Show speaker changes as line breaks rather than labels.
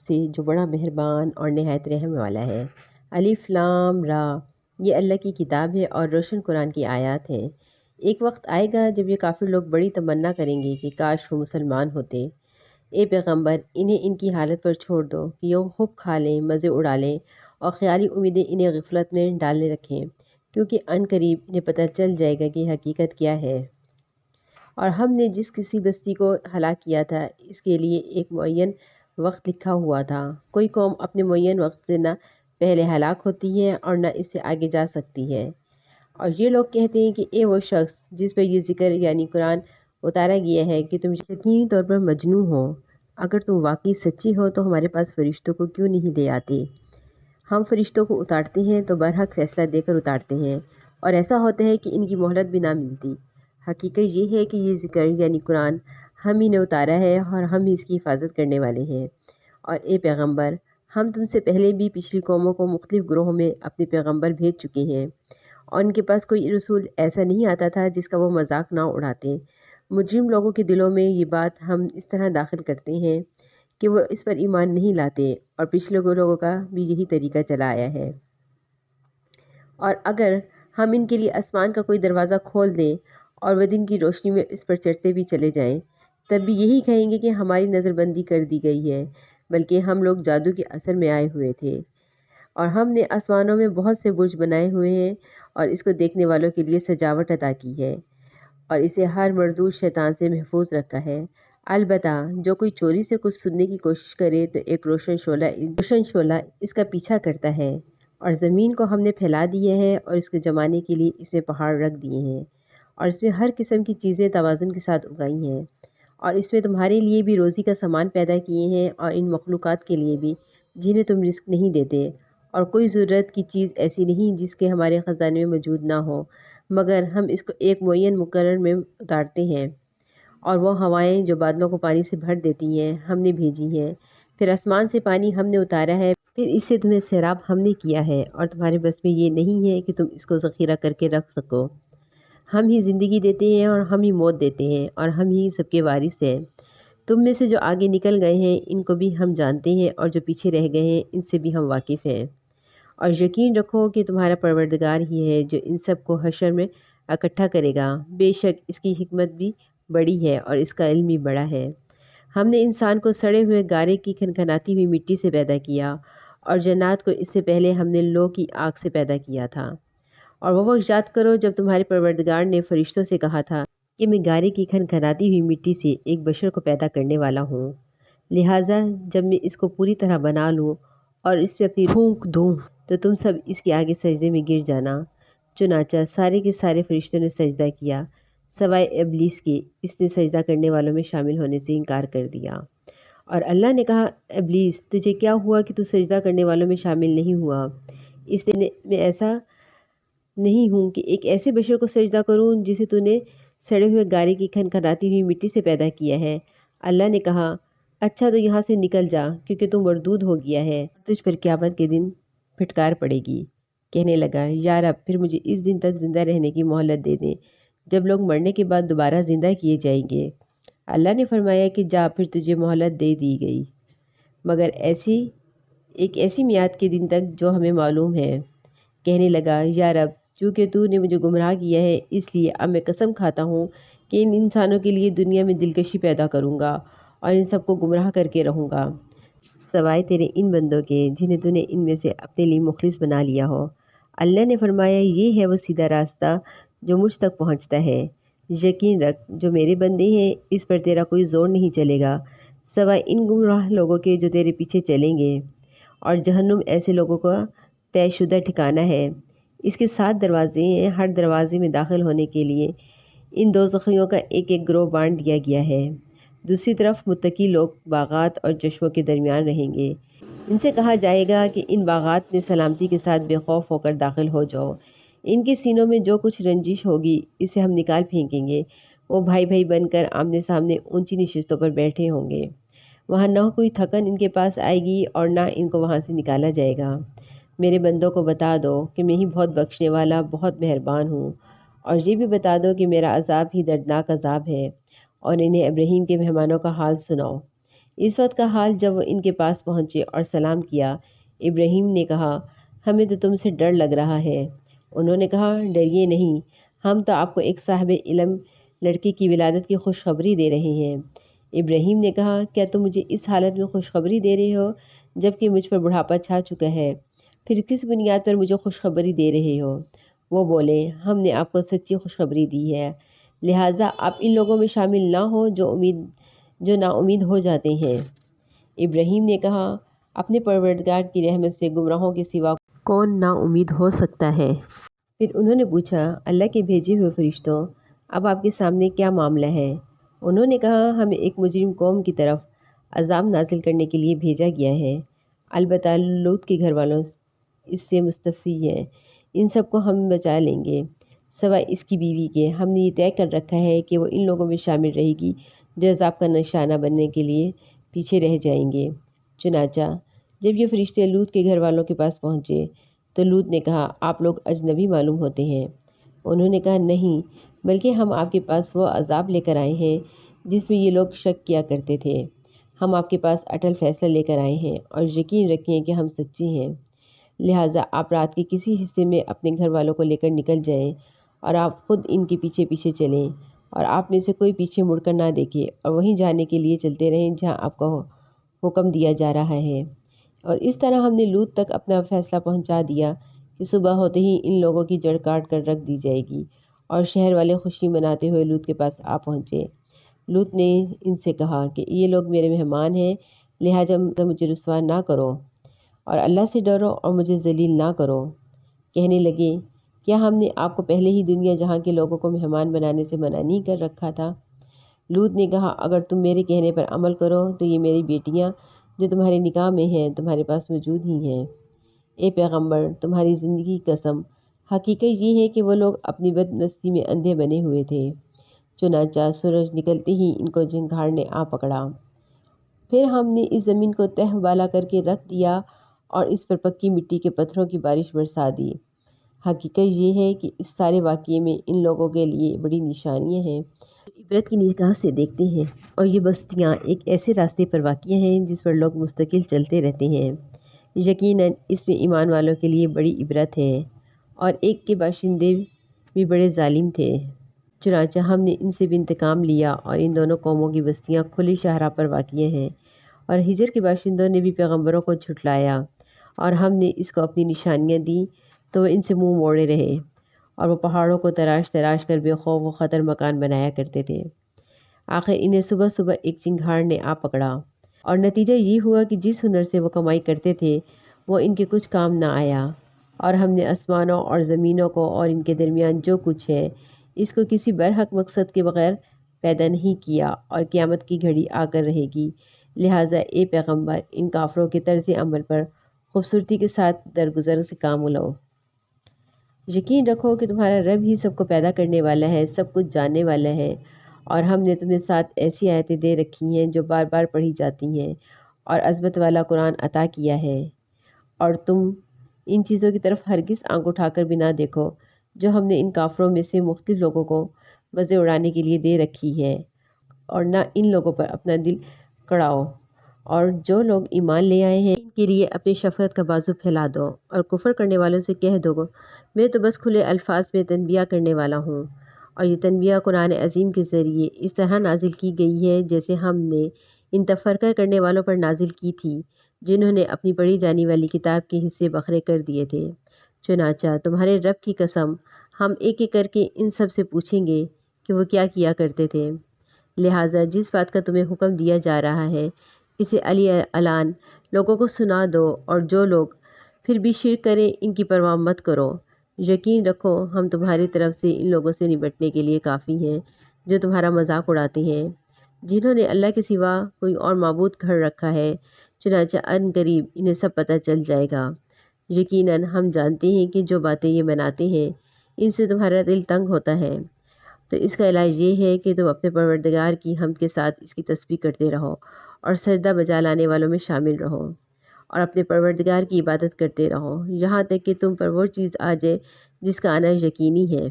سے جو بڑا مہربان اور نہایت رحم والا ہے۔ الف لام را، یہ اللہ کی کتاب ہے اور روشن قرآن کی آیات ہیں۔ ایک وقت آئے گا جب یہ کافر لوگ بڑی تمنا کریں گے کہ کاش وہ مسلمان ہوتے۔ اے پیغمبر، انہیں ان کی حالت پر چھوڑ دو کہ یہ خوب کھا لیں، مزے اڑا لیں اور خیالی امیدیں انہیں غفلت میں ڈالنے رکھیں، کیونکہ عن قریب انہیں پتہ چل جائے گا کہ حقیقت کیا ہے۔ اور ہم نے جس کسی بستی کو ہلاک کیا تھا اس کے لیے ایک معین وقت لکھا ہوا تھا۔ کوئی قوم اپنے معین وقت سے نہ پہلے ہلاک ہوتی ہے اور نہ اس سے آگے جا سکتی ہے۔ اور یہ لوگ کہتے ہیں کہ اے وہ شخص جس پر یہ ذکر یعنی قرآن اتارا گیا ہے کہ تم یقینی طور پر مجنون ہو، اگر تم واقعی سچی ہو تو ہمارے پاس فرشتوں کو کیوں نہیں لے آتے؟ ہم فرشتوں کو اتارتے ہیں تو برحق فیصلہ دے کر اتارتے ہیں، اور ایسا ہوتا ہے کہ ان کی مہلت بھی نہ ملتی۔ حقیقت یہ ہے کہ یہ ذکر یعنی قرآن ہم ہی نے اتارا ہے اور ہم ہی اس کی حفاظت کرنے والے ہیں۔ اور اے پیغمبر، ہم تم سے پہلے بھی پچھلی قوموں کو مختلف گروہوں میں اپنے پیغمبر بھیج چکے ہیں، اور ان کے پاس کوئی رسول ایسا نہیں آتا تھا جس کا وہ مذاق نہ اڑاتے۔ مجرم لوگوں کے دلوں میں یہ بات ہم اس طرح داخل کرتے ہیں کہ وہ اس پر ایمان نہیں لاتے، اور پچھلے لوگوں کا بھی یہی طریقہ چلا آیا ہے۔ اور اگر ہم ان کے لیے آسمان کا کوئی دروازہ کھول دیں اور وہ دن کی روشنی میں اس پر چڑھتے بھی چلے جائیں، تب بھی یہی کہیں گے کہ ہماری نظر بندی کر دی گئی ہے، بلکہ ہم لوگ جادو کے اثر میں آئے ہوئے تھے۔ اور ہم نے آسمانوں میں بہت سے برج بنائے ہوئے ہیں اور اس کو دیکھنے والوں کے لیے سجاوٹ عطا کی ہے، اور اسے ہر مردود شیطان سے محفوظ رکھا ہے۔ البتہ جو کوئی چوری سے کچھ سننے کی کوشش کرے تو ایک روشن شعلہ اس کا پیچھا کرتا ہے۔ اور زمین کو ہم نے پھیلا دیا ہے اور اس کو جمانے کے لیے اس میں پہاڑ رکھ دیے ہیں، اور اس میں ہر قسم کی چیزیں توازن کے ساتھ اگائی ہیں، اور اس میں تمہارے لیے بھی روزی کا سامان پیدا کیے ہیں، اور ان مخلوقات کے لیے بھی جنہیں تم رزق نہیں دیتے۔ اور کوئی ضرورت کی چیز ایسی نہیں جس کے ہمارے خزانے میں موجود نہ ہو، مگر ہم اس کو ایک معین مقرر میں اتارتے ہیں۔ اور وہ ہوائیں جو بادلوں کو پانی سے بھر دیتی ہیں ہم نے بھیجی ہیں، پھر آسمان سے پانی ہم نے اتارا ہے، پھر اس سے تمہیں سیراب ہم نے کیا ہے، اور تمہارے بس میں یہ نہیں ہے کہ تم اس کو ذخیرہ کر کے رکھ سکو۔ ہم ہی زندگی دیتے ہیں اور ہم ہی موت دیتے ہیں، اور ہم ہی سب کے وارث ہیں۔ تم میں سے جو آگے نکل گئے ہیں ان کو بھی ہم جانتے ہیں، اور جو پیچھے رہ گئے ہیں ان سے بھی ہم واقف ہیں۔ اور یقین رکھو کہ تمہارا پروردگار ہی ہے جو ان سب کو حشر میں اکٹھا کرے گا، بے شک اس کی حکمت بھی بڑی ہے اور اس کا علم بھی بڑا ہے۔ ہم نے انسان کو سڑے ہوئے گارے کی کھنکھناتی ہوئی مٹی سے پیدا کیا، اور جنات کو اس سے پہلے ہم نے لو کی آگ سے پیدا کیا تھا۔ اور وہ وقت یاد کرو جب تمہارے پروردگار نے فرشتوں سے کہا تھا کہ میں گارے کی کھنکھناتی ہوئی مٹی سے ایک بشر کو پیدا کرنے والا ہوں، لہٰذا جب میں اس کو پوری طرح بنا لوں اور اس میں اپنی روح دوں تو تم سب اس کے آگے سجدے میں گر جانا۔ چنانچہ سارے کے سارے فرشتوں نے سجدہ کیا سوائے ابلیس کے، اس نے سجدہ کرنے والوں میں شامل ہونے سے انکار کر دیا۔ اور اللہ نے کہا، ابلیس تجھے کیا ہوا کہ تو سجدہ کرنے والوں میں شامل نہیں ہوا؟ اس لیے میں ایسا نہیں ہوں کہ ایک ایسے بشر کو سجدہ کروں جسے تو نے سڑے ہوئے گارے کی کھنکھناتی ہوئی مٹی سے پیدا کیا ہے۔ اللہ نے کہا، اچھا تو یہاں سے نکل جا کیونکہ تو مردود ہو گیا ہے، تجھ پر قیامت کے دن پھٹکار پڑے گی۔ کہنے لگا، یا رب پھر مجھے اس دن تک زندہ رہنے کی مہلت دے دیں جب لوگ مرنے کے بعد دوبارہ زندہ کیے جائیں گے۔ اللہ نے فرمایا کہ جا، پھر تجھے مہلت دے دی گئی، مگر ایک ایسی میعاد کے دن تک جو ہمیں معلوم ہے۔ کہنے لگا، یا رب چونکہ تو نے مجھے گمراہ کیا ہے اس لیے اب میں قسم کھاتا ہوں کہ ان انسانوں کے لیے دنیا میں دلکشی پیدا کروں گا اور ان سب کو گمراہ کر کے رہوں گا، سوائے تیرے ان بندوں کے جنہیں تو نے ان میں سے اپنے لیے مخلص بنا لیا ہو۔ اللہ نے فرمایا، یہ ہے وہ سیدھا راستہ جو مجھ تک پہنچتا ہے۔ یقین رکھ جو میرے بندے ہیں اس پر تیرا کوئی زور نہیں چلے گا، سوائے ان گمراہ لوگوں کے جو تیرے پیچھے چلیں گے، اور جہنم ایسے لوگوں کا طے شدہ ٹھکانہ ہے۔ اس کے 7 دروازے ہیں، ہر دروازے میں داخل ہونے کے لیے ان دوزخیوں کا ایک ایک گروہ بانٹ دیا گیا ہے۔ دوسری طرف متقی لوگ باغات اور چشموں کے درمیان رہیں گے۔ ان سے کہا جائے گا کہ ان باغات میں سلامتی کے ساتھ بے خوف ہو کر داخل ہو جاؤ، ان کے سینوں میں جو کچھ رنجش ہوگی اسے ہم نکال پھینکیں گے۔ وہ بھائی بھائی بن کر آمنے سامنے اونچی نشستوں پر بیٹھے ہوں گے، وہاں نہ کوئی تھکن ان کے پاس آئے گی اور نہ ان کو وہاں سے نکالا جائے گا۔ میرے بندوں کو بتا دو کہ میں ہی بہت بخشنے والا بہت مہربان ہوں، اور یہ بھی بتا دو کہ میرا عذاب ہی دردناک عذاب ہے، اور انہیں ابراہیم کے مہمانوں کا حال سناؤ۔ اس وقت کا حال جب وہ ان کے پاس پہنچے اور سلام کیا، ابراہیم نے کہا، ہمیں تو تم سے ڈر لگ رہا ہے۔ انہوں نے کہا، ڈریے نہیں، ہم تو آپ کو ایک صاحب علم لڑکے کی ولادت کی خوشخبری دے رہے ہیں۔ ابراہیم نے کہا، کیا تم مجھے اس حالت میں خوشخبری دے رہے ہو جب کہ مجھ پر بڑھاپا چھا چکا ہے؟ پھر کس بنیاد پر مجھے خوشخبری دے رہے ہو؟ وہ بولے، ہم نے آپ کو سچی خوشخبری دی ہے، لہٰذا آپ ان لوگوں میں شامل نہ ہو جو نا امید ہو جاتے ہیں۔ ابراہیم نے کہا، اپنے پروردگار کی رحمت سے گمراہوں کے سوا کون نا امید ہو سکتا ہے؟ پھر انہوں نے پوچھا، اللہ کے بھیجے ہوئے فرشتوں، اب آپ کے سامنے کیا معاملہ ہے؟ انہوں نے کہا، ہمیں ایک مجرم قوم کی طرف عذاب نازل کرنے کے لیے بھیجا گیا ہے، البتہ لوط کے گھر والوں اس سے مستعفی ہیں، ان سب کو ہم بچا لیں گے سوائے اس کی بیوی کے۔ ہم نے یہ طے کر رکھا ہے کہ وہ ان لوگوں میں شامل رہے گی جو عذاب کا نشانہ بننے کے لیے پیچھے رہ جائیں گے۔ چنانچہ جب یہ فرشتے لوط کے گھر والوں کے پاس پہنچے تو لوط نے کہا، آپ لوگ اجنبی معلوم ہوتے ہیں۔ انہوں نے کہا، نہیں، بلکہ ہم آپ کے پاس وہ عذاب لے کر آئے ہیں جس میں یہ لوگ شک کیا کرتے تھے۔ ہم آپ کے پاس اٹل فیصلہ لے کر آئے ہیں اور یقین رکھیں کہ ہم سچے ہیں، لہٰذا آپ رات کے کسی حصے میں اپنے گھر والوں کو لے کر نکل جائیں اور آپ خود ان کے پیچھے پیچھے چلیں اور آپ میں سے کوئی پیچھے مڑ کر نہ دیکھے اور وہیں جانے کے لیے چلتے رہیں جہاں آپ کو حکم دیا جا رہا ہے۔ اور اس طرح ہم نے لوط تک اپنا فیصلہ پہنچا دیا کہ صبح ہوتے ہی ان لوگوں کی جڑ کاٹ کر رکھ دی جائے گی، اور شہر والے خوشی مناتے ہوئے لوط کے پاس آ پہنچے۔ لوط نے ان سے کہا کہ یہ لوگ میرے مہمان ہیں، لہٰذا مجھے رسوا نہ کرو اور اللہ سے ڈرو اور مجھے ذلیل نہ کرو۔ کہنے لگے، کیا ہم نے آپ کو پہلے ہی دنیا جہاں کے لوگوں کو مہمان بنانے سے منع نہیں کر رکھا تھا؟ لوط نے کہا، اگر تم میرے کہنے پر عمل کرو تو یہ میری بیٹیاں جو تمہارے نکاح میں ہیں تمہارے پاس موجود ہی ہیں۔ اے پیغمبر، تمہاری زندگی کی قسم، حقیقت یہ ہے کہ وہ لوگ اپنی بدنصیبی میں اندھے بنے ہوئے تھے۔ چنانچہ سورج نکلتے ہی ان کو جھنکھاڑ نے آ پکڑا، پھر ہم نے اس زمین کو تہ بالا کر کے رکھ دیا اور اس پر پکی مٹی کے پتھروں کی بارش برسا دی۔ حقیقت یہ ہے کہ اس سارے واقعے میں ان لوگوں کے لیے بڑی نشانیاں ہیں جو عبرت کی نگاہ سے دیکھتے ہیں، اور یہ بستیاں ایک ایسے راستے پر واقع ہیں جس پر لوگ مستقل چلتے رہتے ہیں۔ یقیناً اس میں ایمان والوں کے لیے بڑی عبرت ہے، اور ایک کے باشندے بھی بڑے ظالم تھے۔ چنانچہ ہم نے ان سے بھی انتقام لیا، اور ان دونوں قوموں کی بستیاں کھلی شاہراہ پر واقع ہیں، اور ہجر کے باشندوں نے بھی پیغمبروں کو جھٹلایا، اور ہم نے اس کو اپنی نشانیاں دیں تو وہ ان سے منہ موڑے رہے، اور وہ پہاڑوں کو تراش تراش کر بے خوف و خطر مکان بنایا کرتے تھے۔ آخر انہیں صبح صبح ایک چنگھاڑ نے آ پکڑا، اور نتیجہ یہ ہوا کہ جس ہنر سے وہ کمائی کرتے تھے وہ ان کے کچھ کام نہ آیا، اور ہم نے آسمانوں اور زمینوں کو اور ان کے درمیان جو کچھ ہے اس کو کسی برحق مقصد کے بغیر پیدا نہیں کیا، اور قیامت کی گھڑی آ کر رہے گی، لہٰذا اے پیغمبر، ان کافروں کے طرز عمل پر خوبصورتی کے ساتھ درگزر سے کام لو۔ یقین رکھو کہ تمہارا رب ہی سب کو پیدا کرنے والا ہے، سب کچھ جاننے والا ہے، اور ہم نے تمہیں 7 ایسی آیتیں دے رکھی ہیں جو بار بار پڑھی جاتی ہیں، اور عظمت والا قرآن عطا کیا ہے، اور تم ان چیزوں کی طرف ہرگز آنکھ اٹھا کر بھی نہ دیکھو جو ہم نے ان کافروں میں سے مختلف لوگوں کو مزے اڑانے کے لیے دے رکھی ہے، اور نہ ان لوگوں پر اپنا دل کڑاؤ، اور جو لوگ ایمان لے آئے ہیں ان کے لیے اپنی شفقت کا بازو پھیلا دو، اور کفر کرنے والوں سے کہہ دو، میں تو بس کھلے الفاظ میں تنبیہ کرنے والا ہوں، اور یہ تنبیہ قرآن عظیم کے ذریعے اس طرح نازل کی گئی ہے جیسے ہم نے ان تفرقہ کرنے والوں پر نازل کی تھی جنہوں نے اپنی پڑھی جانے والی کتاب کے حصے بکھرے کر دیے تھے۔ چنانچہ تمہارے رب کی قسم، ہم ایک ایک کر کے ان سب سے پوچھیں گے کہ وہ کیا کیا کرتے تھے، لہٰذا جس بات کا تمہیں حکم دیا جا رہا ہے اسے علی اعلان لوگوں کو سنا دو، اور جو لوگ پھر بھی شرک کریں ان کی پرواہ مت کرو۔ یقین رکھو ہم تمہاری طرف سے ان لوگوں سے نمٹنے کے لیے کافی ہیں جو تمہارا مذاق اڑاتے ہیں، جنہوں نے اللہ کے سوا کوئی اور معبود گھڑ رکھا ہے، چنانچہ ان قریب انہیں سب پتہ چل جائے گا۔ یقیناً ہم جانتے ہیں کہ جو باتیں یہ بناتے ہیں ان سے تمہارا دل تنگ ہوتا ہے، تو اس کا علاج یہ ہے کہ تم اپنے پروردگار کی حمد کے ساتھ اس کی تسبیح کرتے رہو اور سجدہ بجا لانے والوں میں شامل رہو، اور اپنے پروردگار کی عبادت کرتے رہو یہاں تک کہ تم پر وہ چیز آ جائے جس کا آنا یقینی ہے۔